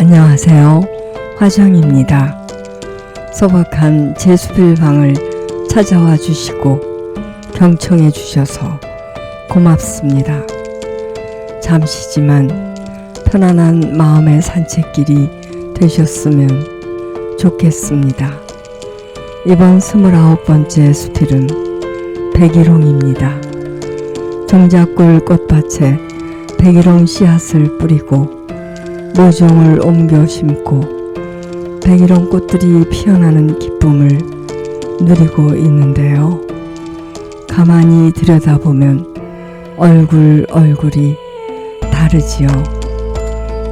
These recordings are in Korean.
안녕하세요. 화정입니다. 소박한 제수필방을 찾아와 주시고 경청해 주셔서 고맙습니다. 잠시지만 편안한 마음의 산책길이 되셨으면 좋겠습니다. 이번 29번째 수필은 백일홍입니다. 정자골 꽃밭에 백일홍 씨앗을 뿌리고 모종을 옮겨 심고 백일홍 꽃들이 피어나는 기쁨을 누리고 있는데요. 가만히 들여다보면 얼굴이 다르지요.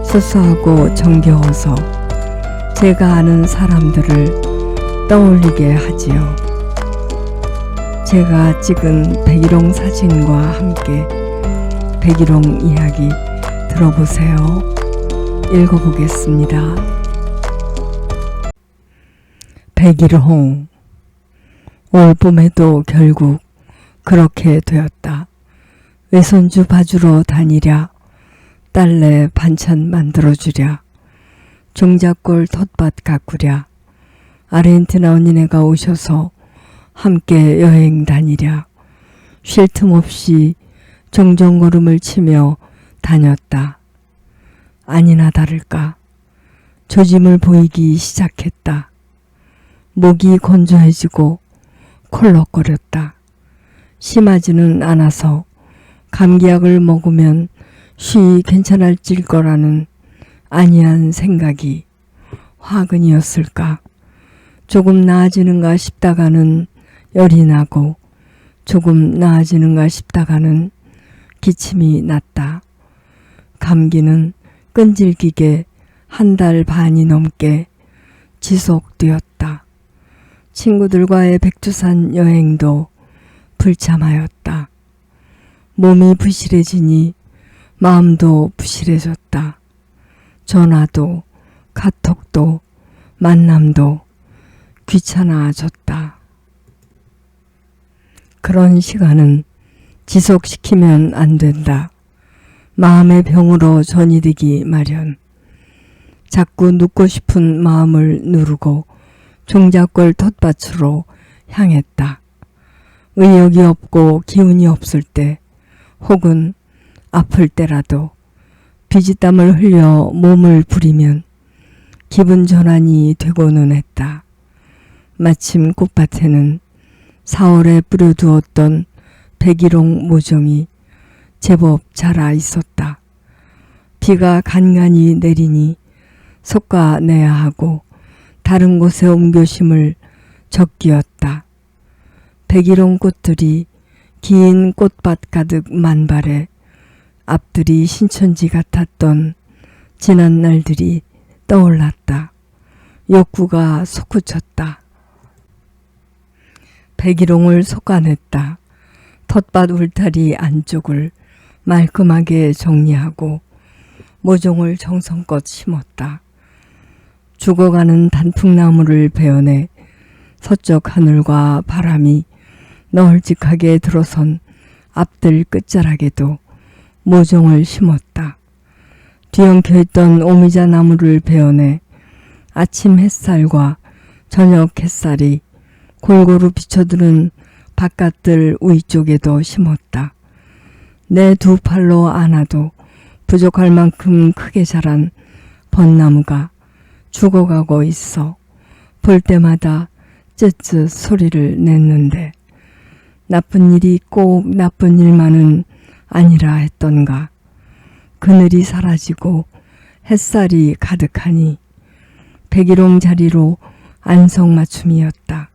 수수하고 정겨워서 제가 아는 사람들을 떠올리게 하지요. 제가 찍은 백일홍 사진과 함께 백일홍 이야기 들어보세요. 읽어보겠습니다. 백일홍. 올 봄에도 결국 그렇게 되었다. 외손주 봐주러 다니랴. 딸내 반찬 만들어주랴. 종자골 텃밭 가꾸랴. 아르헨티나 언니네가 오셔서 함께 여행 다니랴. 쉴 틈 없이 종종 걸음을 치며 다녔다. 아니나 다를까 조짐을 보이기 시작했다. 목이 건조해지고 콜럭거렸다. 심하지는 않아서 감기약을 먹으면 쉬이 괜찮아질 거라는 안이한 생각이 화근이었을까. 조금 나아지는가 싶다가는 열이 나고 조금 나아지는가 싶다가는 기침이 났다. 감기는 끈질기게 1달 반이 넘게 지속되었다. 친구들과의 백두산 여행도 불참하였다. 몸이 부실해지니 마음도 부실해졌다. 전화도 카톡도 만남도 귀찮아졌다. 그런 시간은 지속시키면 안 된다. 마음의 병으로 전이되기 마련. 자꾸 눕고 싶은 마음을 누르고 종자골 텃밭으로 향했다. 의욕이 없고 기운이 없을 때 혹은 아플 때라도 비지땀을 흘려 몸을 부리면 기분 전환이 되고는 했다. 마침 꽃밭에는 4월에 뿌려두었던 백일홍 모종이 제법 자라 있었다. 비가 간간히 내리니 솎아내야 하고 다른 곳에 옮겨 심을 적기였다. 백일홍 꽃들이 긴 꽃밭 가득 만발해 앞들이 신천지 같았던 지난 날들이 떠올랐다. 욕구가 솟구쳤다. 백일홍을 솎아냈다. 텃밭 울타리 안쪽을 말끔하게 정리하고 모종을 정성껏 심었다. 죽어가는 단풍나무를 베어내 서쪽 하늘과 바람이 널찍하게 들어선 앞들 끝자락에도 모종을 심었다. 뒤엉켜있던 오미자 나무를 베어내 아침 햇살과 저녁 햇살이 골고루 비쳐드는 바깥들 위쪽에도 심었다. 내 두 팔로 안아도 부족할 만큼 크게 자란 벚나무가 죽어가고 있어 볼 때마다 쯧쯧 소리를 냈는데 나쁜 일이 꼭 나쁜 일만은 아니라 했던가. 그늘이 사라지고 햇살이 가득하니 백일홍 자리로 안성맞춤이었다.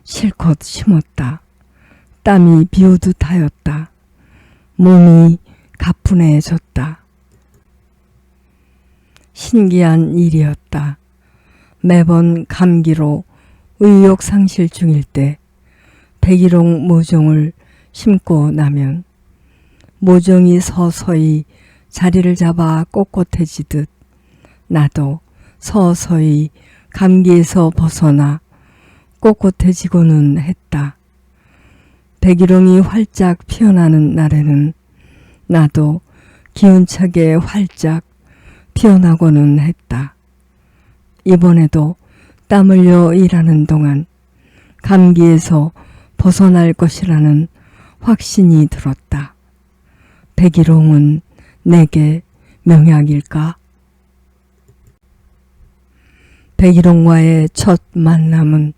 실컷 심었다. 땀이 비오듯 하였다. 몸이 가뿐해졌다. 신기한 일이었다. 매번 감기로 의욕 상실 중일 때 백일홍 모종을 심고 나면 모종이 서서히 자리를 잡아 꼿꼿해지듯 나도 서서히 감기에서 벗어나 꼿꼿해지고는 했다. 백일홍이 활짝 피어나는 날에는 나도 기운차게 활짝 피어나고는 했다. 이번에도 땀 흘려 일하는 동안 감기에서 벗어날 것이라는 확신이 들었다. 백일홍은 내게 명약일까? 백일홍과의 첫 만남은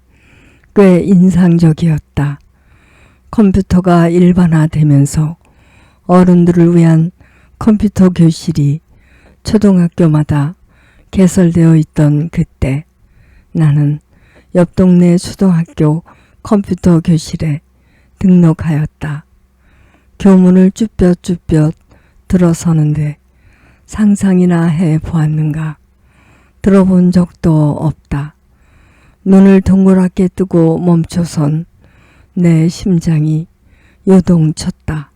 꽤 인상적이었다. 컴퓨터가 일반화되면서 어른들을 위한 컴퓨터 교실이 초등학교마다 개설되어 있던 그때 나는 옆 동네 초등학교 컴퓨터 교실에 등록하였다. 교문을 쭈뼛쭈뼛 들어서는데 상상이나 해보았는가? 들어본 적도 없다. 눈을 동그랗게 뜨고 멈춰선 내 심장이 요동쳤다.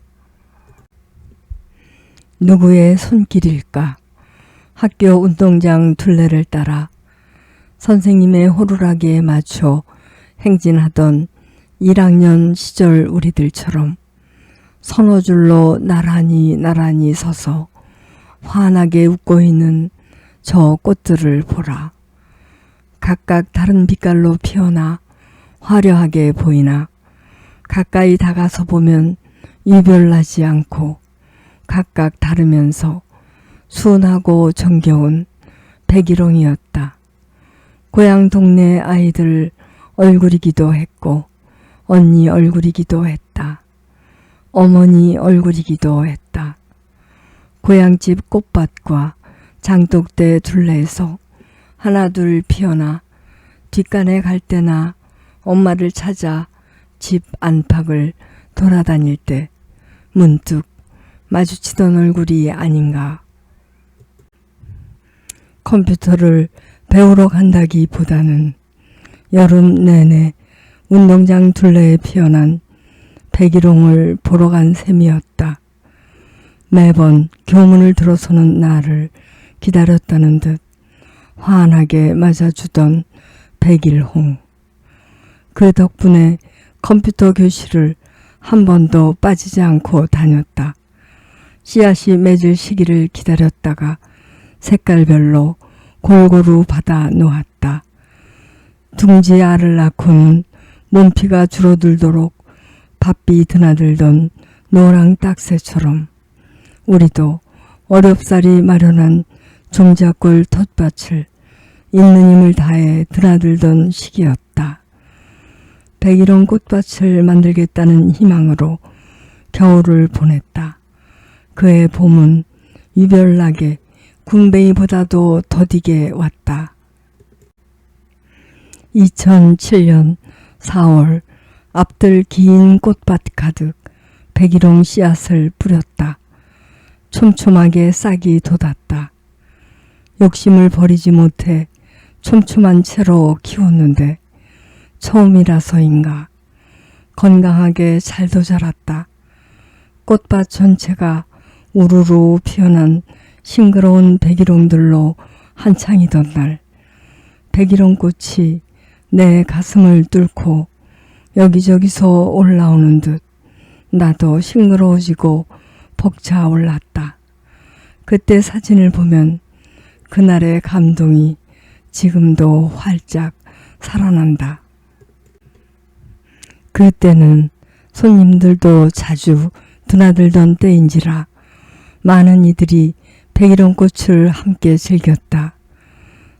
누구의 손길일까? 학교 운동장 둘레를 따라 선생님의 호루라기에 맞춰 행진하던 1학년 시절 우리들처럼 서너 줄로 나란히 서서 환하게 웃고 있는 저 꽃들을 보라. 각각 다른 빛깔로 피어나 화려하게 보이나 가까이 다가서 보면 유별나지 않고 각각 다르면서 순하고 정겨운 백일홍이었다. 고향 동네 아이들 얼굴이기도 했고 언니 얼굴이기도 했다. 어머니 얼굴이기도 했다. 고향집 꽃밭과 장독대 둘레에서 하나둘 피어나 뒷간에 갈 때나 엄마를 찾아 집 안팎을 돌아다닐 때 문득 마주치던 얼굴이 아닌가. 컴퓨터를 배우러 간다기보다는 여름 내내 운동장 둘레에 피어난 백일홍을 보러 간 셈이었다. 매번 교문을 들어서는 나를 기다렸다는 듯 환하게 맞아주던 백일홍. 그 덕분에 컴퓨터 교실을 한 번도 빠지지 않고 다녔다. 씨앗이 맺을 시기를 기다렸다가 색깔별로 골고루 받아 놓았다. 둥지 알을 낳고는 몸피가 줄어들도록 바삐 드나들던 노랑 딱새처럼 우리도 어렵사리 마련한 종자골 텃밭을 있는 힘을 다해 드나들던 시기였다. 백일홍 꽃밭을 만들겠다는 희망으로 겨울을 보냈다. 그의 봄은 유별나게 군뱅이보다도 더디게 왔다. 2007년 4월 앞들 긴 꽃밭 가득 백일홍 씨앗을 뿌렸다. 촘촘하게 싹이 돋았다. 욕심을 버리지 못해 촘촘한 채로 키웠는데 처음이라서인가 건강하게 잘도 자랐다. 꽃밭 전체가 우르르 피어난 싱그러운 백일홍들로 한창이던 날 백일홍꽃이 내 가슴을 뚫고 여기저기서 올라오는 듯 나도 싱그러워지고 벅차올랐다. 그때 사진을 보면 그날의 감동이 지금도 활짝 살아난다. 그때는 손님들도 자주 드나들던 때인지라 많은 이들이 백일홍꽃을 함께 즐겼다.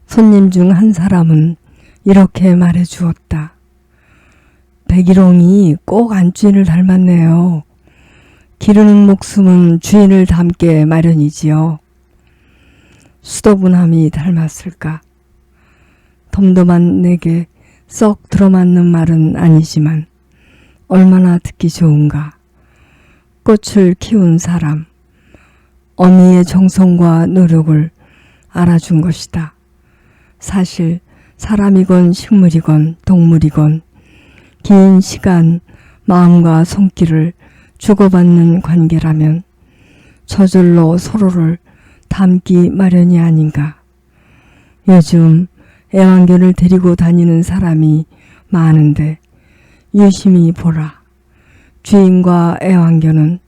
손님 중 한 사람은 이렇게 말해 주었다. 백일홍이 꼭 안주인을 닮았네요. 기르는 목숨은 주인을 닮게 마련이지요. 수더분함이 닮았을까? 덤덤한 내게 썩 들어맞는 말은 아니지만 얼마나 듣기 좋은가. 꽃을 키운 사람, 어미의 정성과 노력을 알아준 것이다. 사실 사람이건 식물이건 동물이건 긴 시간 마음과 손길을 주고받는 관계라면 저절로 서로를 닮기 마련이 아닌가. 요즘 애완견을 데리고 다니는 사람이 많은데 유심히 보라. 주인과 애완견은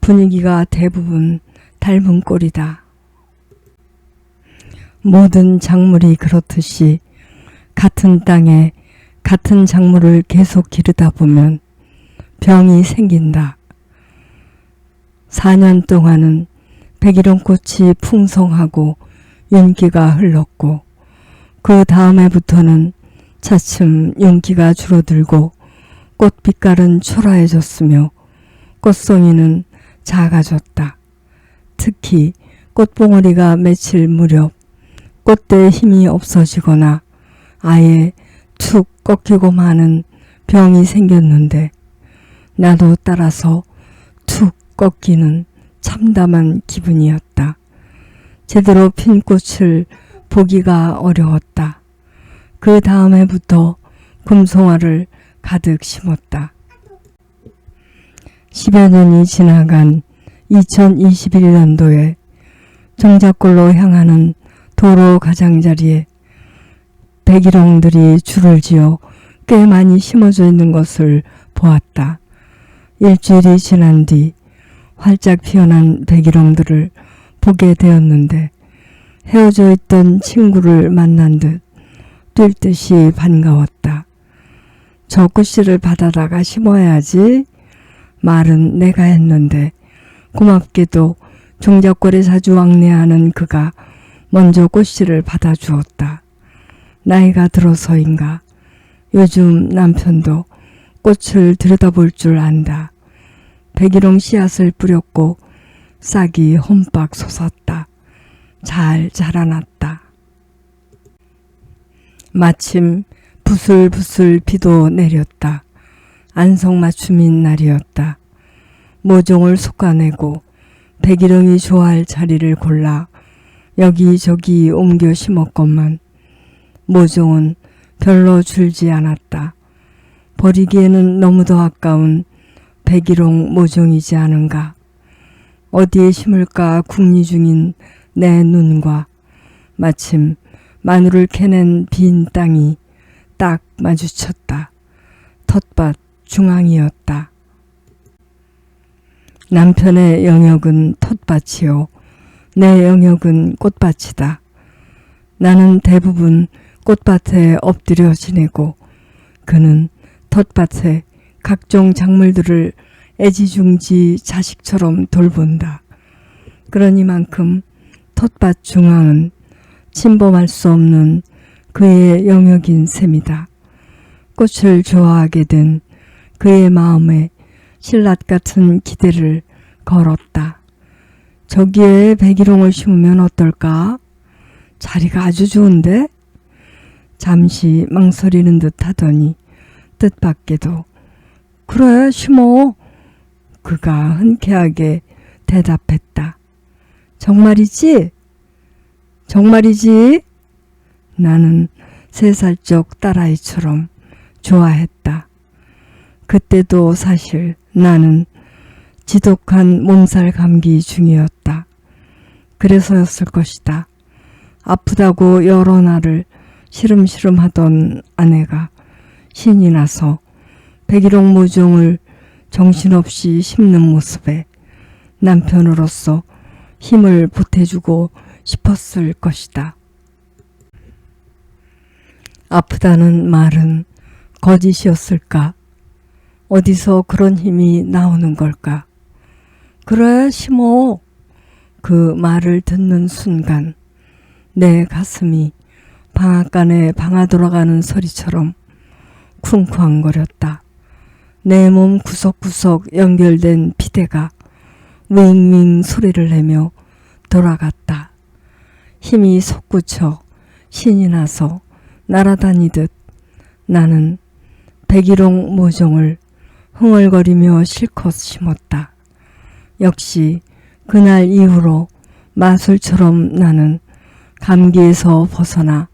분위기가 대부분 닮은 꼴이다. 모든 작물이 그렇듯이 같은 땅에 같은 작물을 계속 기르다 보면 병이 생긴다. 4년 동안은 백일홍꽃이 풍성하고 윤기가 흘렀고 그 다음 해부터는 차츰 윤기가 줄어들고 꽃 빛깔은 초라해졌으며 꽃송이는 작아졌다. 특히 꽃봉오리가 맺힐 무렵 꽃대에 힘이 없어지거나 아예 툭 꺾이고 마는 병이 생겼는데 나도 따라서 툭 꺾이는 참담한 기분이었다. 제대로 핀 꽃을 보기가 어려웠다. 그 다음 해부터 금송화를 가득 심었다. 10여 년이 지나간 2021년도에 정자골로 향하는 도로 가장자리에 백일홍들이 줄을 지어 꽤 많이 심어져 있는 것을 보았다. 일주일이 지난 뒤 활짝 피어난 백일홍들을 보게 되었는데 헤어져 있던 친구를 만난 듯 뛸 듯이 반가웠다. 저 꽃씨를 받아다가 심어야지. 말은 내가 했는데 고맙게도 종자골에 자주 왕래하는 그가 먼저 꽃씨를 받아주었다. 나이가 들어서인가 요즘 남편도 꽃을 들여다볼 줄 안다. 백일홍 씨앗을 뿌렸고 싹이 홈박 솟았다. 잘 자라났다. 마침 부슬부슬 비도 내렸다. 안성맞춤인 날이었다. 모종을 솎아내고 백일홍이 좋아할 자리를 골라 여기저기 옮겨 심었건만 모종은 별로 줄지 않았다. 버리기에는 너무도 아까운 백일홍 모종이지 않은가. 어디에 심을까 궁리 중인 내 눈과 마침 마늘을 캐낸 빈 땅이 딱 마주쳤다. 텃밭 중앙이었다. 남편의 영역은 텃밭이요. 내 영역은 꽃밭이다. 나는 대부분 꽃밭에 엎드려 지내고 그는 텃밭에 각종 작물들을 애지중지 자식처럼 돌본다. 그러니만큼 텃밭 중앙은 침범할 수 없는 그의 영역인 셈이다. 꽃을 좋아하게 된 그의 마음에 신랏 같은 기대를 걸었다. 저기에 백일홍을 심으면 어떨까? 자리가 아주 좋은데? 잠시 망설이는 듯 하더니 뜻밖에도 그래 심어. 그가 흔쾌하게 대답했다. 정말이지? 정말이지? 나는 3살적 딸아이처럼 좋아했다. 그때도 사실 나는 지독한 몸살 감기 중이었다. 그래서였을 것이다. 아프다고 여러 날을 시름시름 하던 아내가 신이 나서 백일홍 모종을 정신없이 심는 모습에 남편으로서 힘을 보태주고 싶었을 것이다. 아프다는 말은 거짓이었을까? 어디서 그런 힘이 나오는 걸까? 그래 심어. 그 말을 듣는 순간 내 가슴이 방앗간에 방아 돌아가는 소리처럼 쿵쾅거렸다. 내 몸 구석구석 연결된 피대가 윙윙 소리를 내며 돌아갔다. 힘이 솟구쳐 신이 나서 날아다니듯 나는 백일홍 모종을 흥얼거리며 실컷 심었다. 역시 그날 이후로 마술처럼 나는 감기에서 벗어나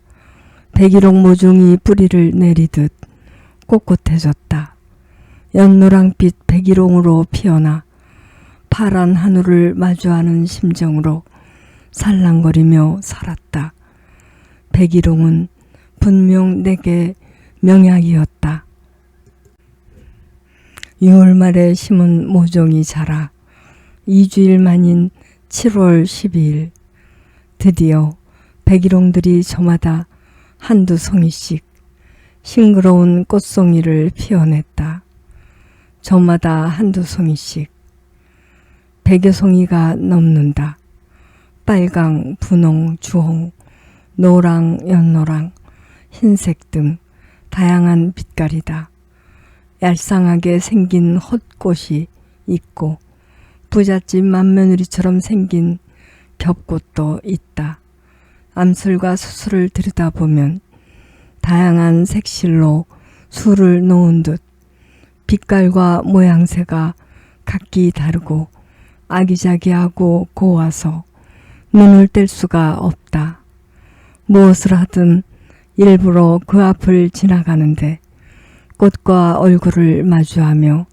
백일홍 모종이 뿌리를 내리듯 꼿꼿해졌다. 연노랑빛 백일홍으로 피어나 파란 하늘을 마주하는 심정으로 살랑거리며 살았다. 백일홍은 분명 내게 명약이었다. 6월 말에 심은 모종이 자라 2주일 만인 7월 12일 드디어 백일홍들이 저마다 한두 송이씩 싱그러운 꽃송이를 피워냈다. 저마다 한두 송이씩 100여 송이가 넘는다. 빨강, 분홍, 주홍, 노랑, 연노랑, 흰색 등 다양한 빛깔이다. 얄쌍하게 생긴 헛꽃이 있고 부잣집 맏며느리처럼 생긴 겹꽃도 있다. 암술과 수술을 들여다보면 다양한 색실로 술을 놓은 듯 빛깔과 모양새가 각기 다르고 아기자기하고 고와서 눈을 뗄 수가 없다. 무엇을 하든 일부러 그 앞을 지나가는데 꽃과 얼굴을 마주하며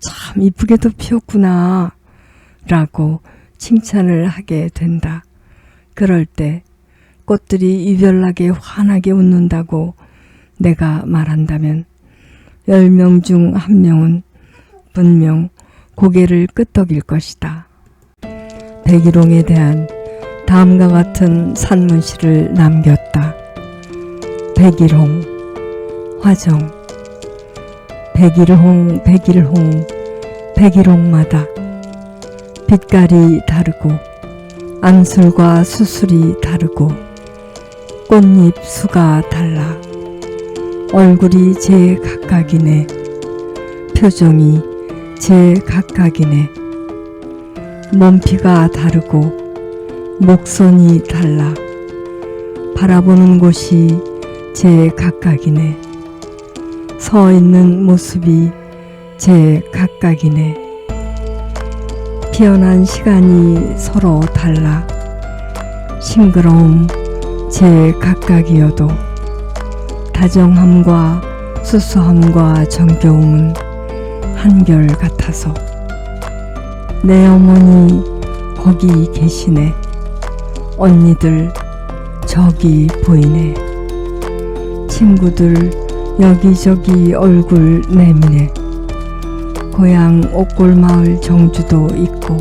참 이쁘게도 피었구나 라고 칭찬을 하게 된다. 그럴 때 꽃들이 유별나게 환하게 웃는다고 내가 말한다면 10명 중 1명은 분명 고개를 끄덕일 것이다. 백일홍에 대한 다음과 같은 산문시를 남겼다. 백일홍, 화정. 백일홍, 백일홍, 백일홍마다 빛깔이 다르고 암술과 수술이 다르고 꽃잎 수가 달라. 얼굴이 제각각이네. 표정이 제각각이네. 몸피가 다르고 목선이 달라. 바라보는 곳이 제각각이네. 서 있는 모습이 제각각이네. 피어난 시간이 서로 달라. 싱그러움 제각각이어도 다정함과 수수함과 정겨움은 한결같아서 내 어머니 거기 계시네. 언니들 저기 보이네. 친구들 여기저기 얼굴 내미네. 고향 옥골마을 정주도 있고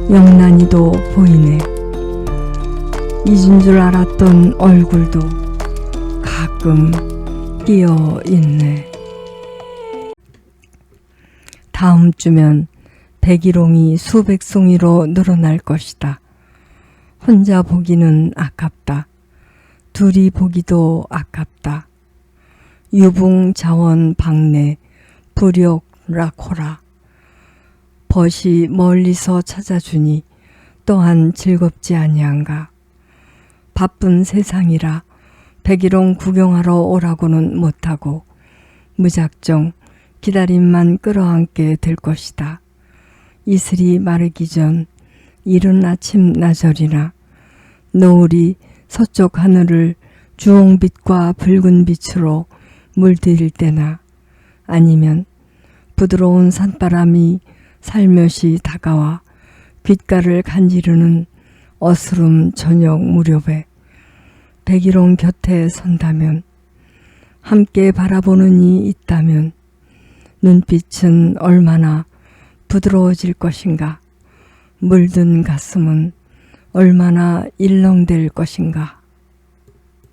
영란이도 보이네. 잊은 줄 알았던 얼굴도 가끔 끼어 있네. 다음 주면 백일홍이 수백 송이로 늘어날 것이다. 혼자 보기는 아깝다. 둘이 보기도 아깝다. 유붕자원 박내 불욕라코라. 벗이 멀리서 찾아주니 또한 즐겁지 아니한가. 바쁜 세상이라 백일홍 구경하러 오라고는 못하고 무작정 기다림만 끌어안게 될 것이다. 이슬이 마르기 전 이른 아침 나절이나 노을이 서쪽 하늘을 주홍빛과 붉은 빛으로 물들일 때나 아니면 부드러운 산바람이 살며시 다가와 귓가를 간지르는 어스름 저녁 무렵에 백일홍 곁에 선다면, 함께 바라보는 이 있다면 눈빛은 얼마나 부드러워질 것인가. 물든 가슴은 얼마나 일렁댈 것인가.